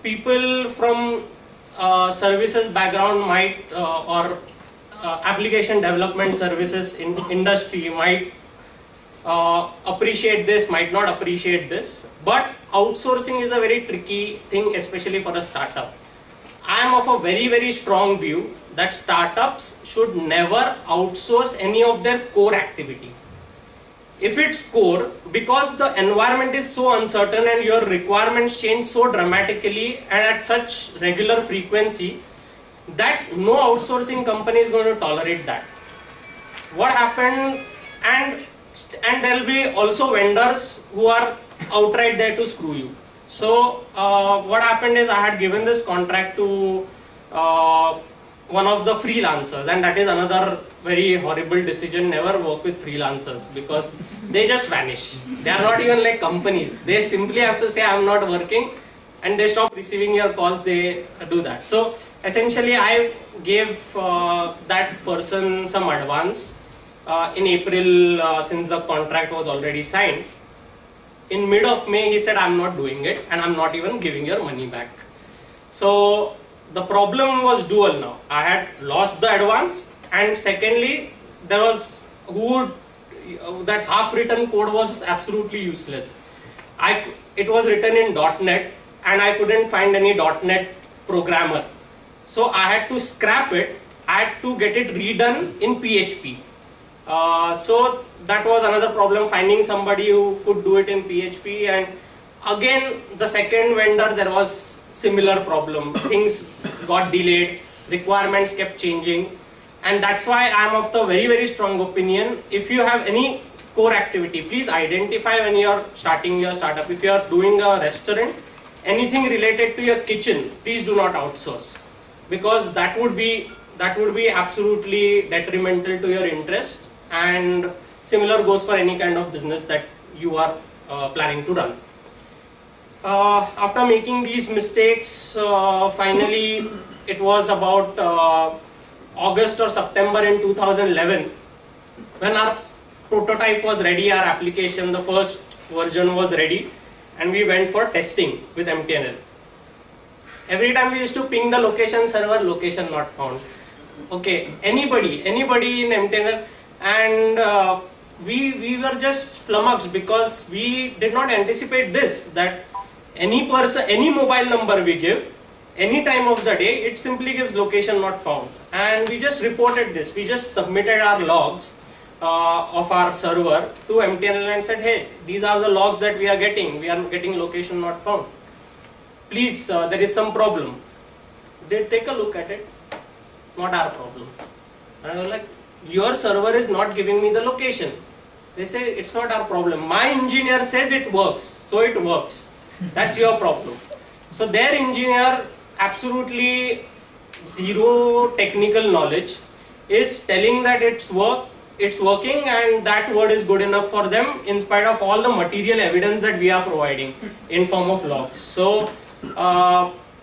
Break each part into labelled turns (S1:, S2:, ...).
S1: people from services background might or application development services in industry might appreciate this, might not appreciate this, but outsourcing is a very tricky thing, especially for a startup. I am of a very strong view that startups should never outsource any of their core activity. If it's core, because the environment is so uncertain and your requirements change so dramatically and at such regular frequency, that no outsourcing company is going to tolerate that. What happened, and there will be also vendors who are outright there to screw you. So what happened is I had given this contract to one of the freelancers, and that is another very horrible decision. Never work with freelancers because they just vanish. They are not even like companies. They simply have to say I'm not working and they stop receiving your calls. They do that. So essentially I gave that person some advance in April since the contract was already signed. In mid of May he said I'm not doing it and I'm not even giving your money back. So the problem was dual now. I had lost the advance, and secondly there was that half written code was absolutely useless. It was written in .NET and I couldn't find any .NET programmer. So I had to scrap it. I had to get it redone in PHP. So that was another problem, finding somebody who could do it in PHP. And again, the second vendor, there was similar problem. Things got delayed, requirements kept changing, and that's why I am of the very strong opinion. If you have any core activity, please identify when you are starting your startup. If you are doing a restaurant, anything related to your kitchen, please do not outsource, because that would be absolutely detrimental to your interest. And similar goes for any kind of business that you are planning to run. After making these mistakes, finally it was about August or September in 2011 when our prototype was ready, our application, the first version was ready, and we went for testing with MTNL. Every time we used to ping the location server, location not found. Okay, anybody in MTNL, and we were just flummoxed because we did not anticipate this, that any person, any mobile number we give, any time of the day, it simply gives location not found. And we just reported this. We just submitted our logs of our server to MTNL and said, hey, these are the logs that we are getting. We are getting location not found. Please, there is some problem. They take a look at it. Not our problem. And I was like, your server is not giving me the location. They say, it's not our problem. My engineer says it works, so it works. That's your problem. So their engineer, absolutely zero technical knowledge, is telling that it's working and that word is good enough for them in spite of all the material evidence that we are providing in form of logs. So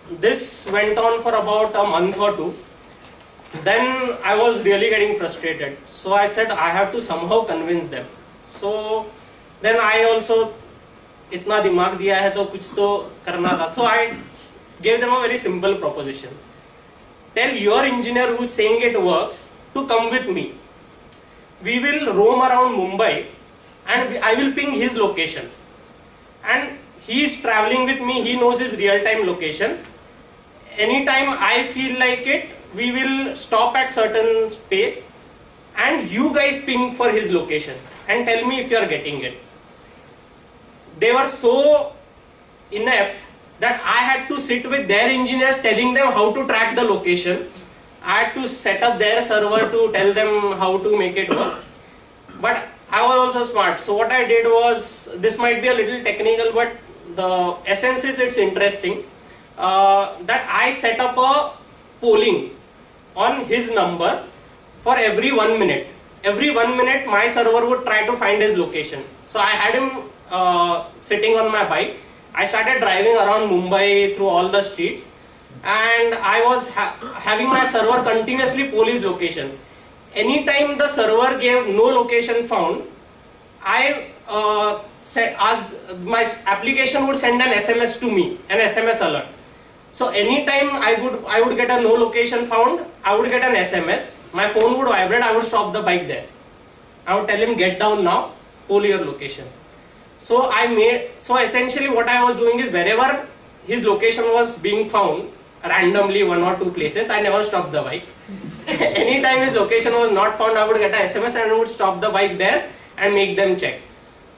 S1: this went on for about a month or two. Then I was really getting frustrated. So I said I have to somehow convince them. So then I also इतना दिमाग दिया है तो कुछ तो करना था. So I gave them a very simple proposition. Tell your engineer who's saying it works to come with me. We will roam around Mumbai and I will ping his location. And he is traveling with me, he knows his real-time location. Anytime I feel like it, we will stop at certain space and you guys ping for his location and tell me if you are getting it. They were so inept that I had to sit with their engineers telling them how to track the location. I had to set up their server to tell them how to make it work. But I was also smart. So what I did was, this might be a little technical, but the essence is it's interesting, that I set up a polling on his number for every 1 minute. Every 1 minute my server would try to find his location. So I had him sitting on my bike. I started driving around Mumbai through all the streets, and I was having my server continuously poll his location. Anytime the server gave no location found, I my application would send an SMS to me, an SMS alert. So anytime I would get a no location found, I would get an SMS. My phone would vibrate. I would stop the bike there. I would tell him, get down now, pull your location. So essentially what I was doing is, wherever his location was being found, randomly 1 or 2 places, I never stopped the bike. Anytime his location was not found, I would get an SMS and I would stop the bike there and make them check.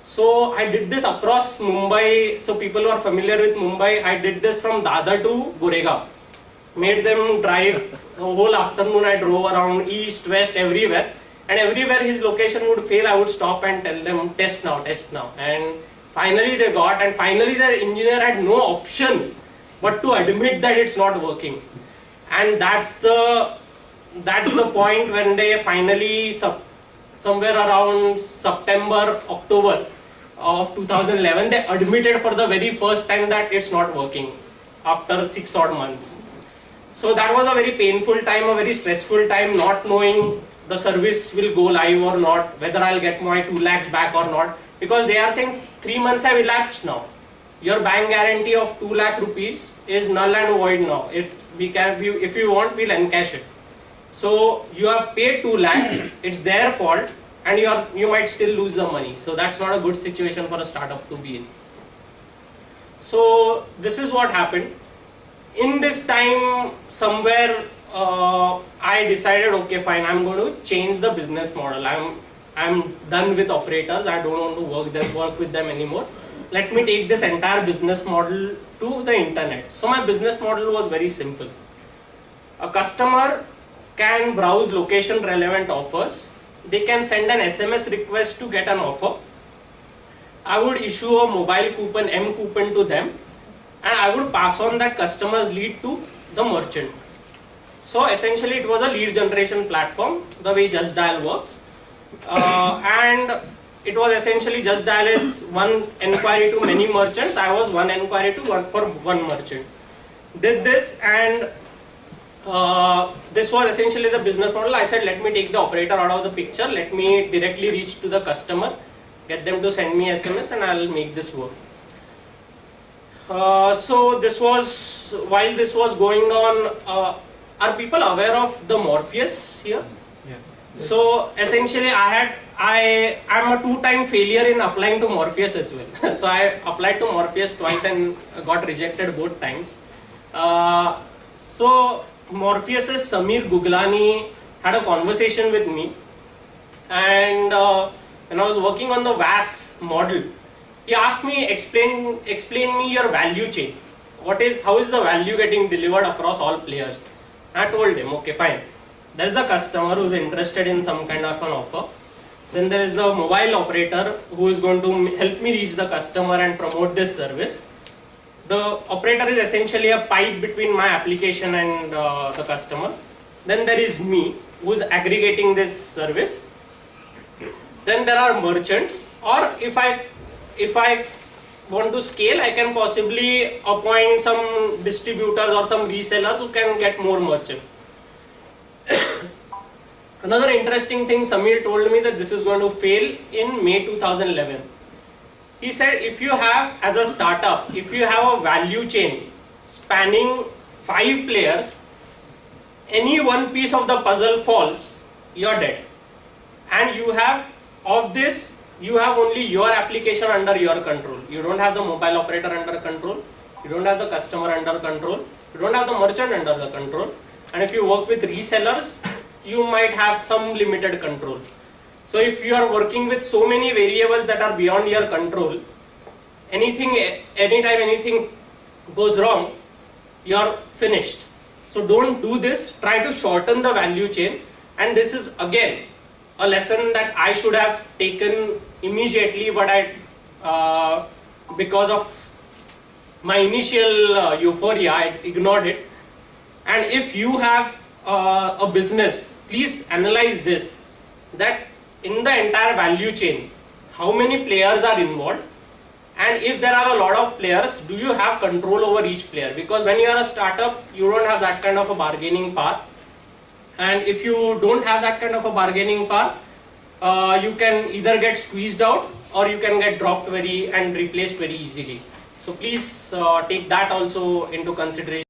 S1: So I did this across Mumbai. So people who are familiar with Mumbai, I did this from Dadar to Goregaon. Made them drive the whole afternoon. I drove around east, west, everywhere. And everywhere his location would fail, I would stop and tell them, test now, test now. And finally they got, and finally their engineer had no option but to admit that it's not working. And that's the point when they finally, somewhere around September, October of 2011, they admitted for the very first time that it's not working after 6 odd months. So that was a very painful time, a very stressful time, not knowing the service will go live or not, whether I'll get my 2 lakhs back or not, because they are saying 3 months have elapsed now. Your bank guarantee of 2 lakh rupees is null and void now. If you want, we'll encash it. So you have paid 2 lakhs, it's their fault, and you might still lose the money. So that's not a good situation for a startup to be in. So this is what happened. In this time, somewhere I decided, okay, fine, I'm going to change the business model. I'm done with operators. I don't want to work with them anymore. Let me take this entire business model to the internet. So my business model was very simple. A customer can browse location relevant offers. They can send an SMS request to get an offer. I would issue a mobile coupon, M coupon to them, and I would pass on that customer's lead to the merchant. So essentially it was a lead generation platform, the way Just Dial works. And it was essentially, Just Dial is one enquiry to many merchants. I was one enquiry to one merchant. Did this, and this was essentially the business model. I said, let me take the operator out of the picture. Let me directly reach to the customer, get them to send me SMS, and I'll make this work. So this was, while this was going on, are people aware of the Morpheus here?
S2: Yeah.
S1: So essentially I'm a 2-time failure in applying to Morpheus as well. So I applied to Morpheus twice and got rejected both times. So Morpheus's Samir Guglani had a conversation with me, and when I was working on the VAS model, he asked me, explain me your value chain. How is the value getting delivered across all players? I told him, okay, fine. There's the customer who's interested in some kind of an offer. Then there is the mobile operator who is going to help me reach the customer and promote this service. The operator is essentially a pipe between my application and the customer. Then there is me, who is aggregating this service. Then there are merchants, or if I want to scale, I can possibly appoint some distributors or some resellers who can get more merchant. Another interesting thing, Samir told me that this is going to fail in May 2011. He said, if you have, as a startup, if you have a value chain spanning 5 players, any one piece of the puzzle falls, you're dead. And you have, of this, you have only your application under your control. You don't have the mobile operator under control. You don't have the customer under control. You don't have the merchant under the control. And if you work with resellers, you might have some limited control. So if you are working with so many variables that are beyond your control, anytime anything goes wrong, you're finished. So don't do this. Try to shorten the value chain. And this is again a lesson that I should have taken immediately, but because of my initial euphoria, I ignored it. And if you have a business, please analyze this, that in the entire value chain, how many players are involved, and if there are a lot of players, do you have control over each player? Because when you are a startup, you don't have that kind of a bargaining power. And if you don't have that kind of a bargaining power, you can either get squeezed out or you can get dropped and replaced very easily. So please take that also into consideration.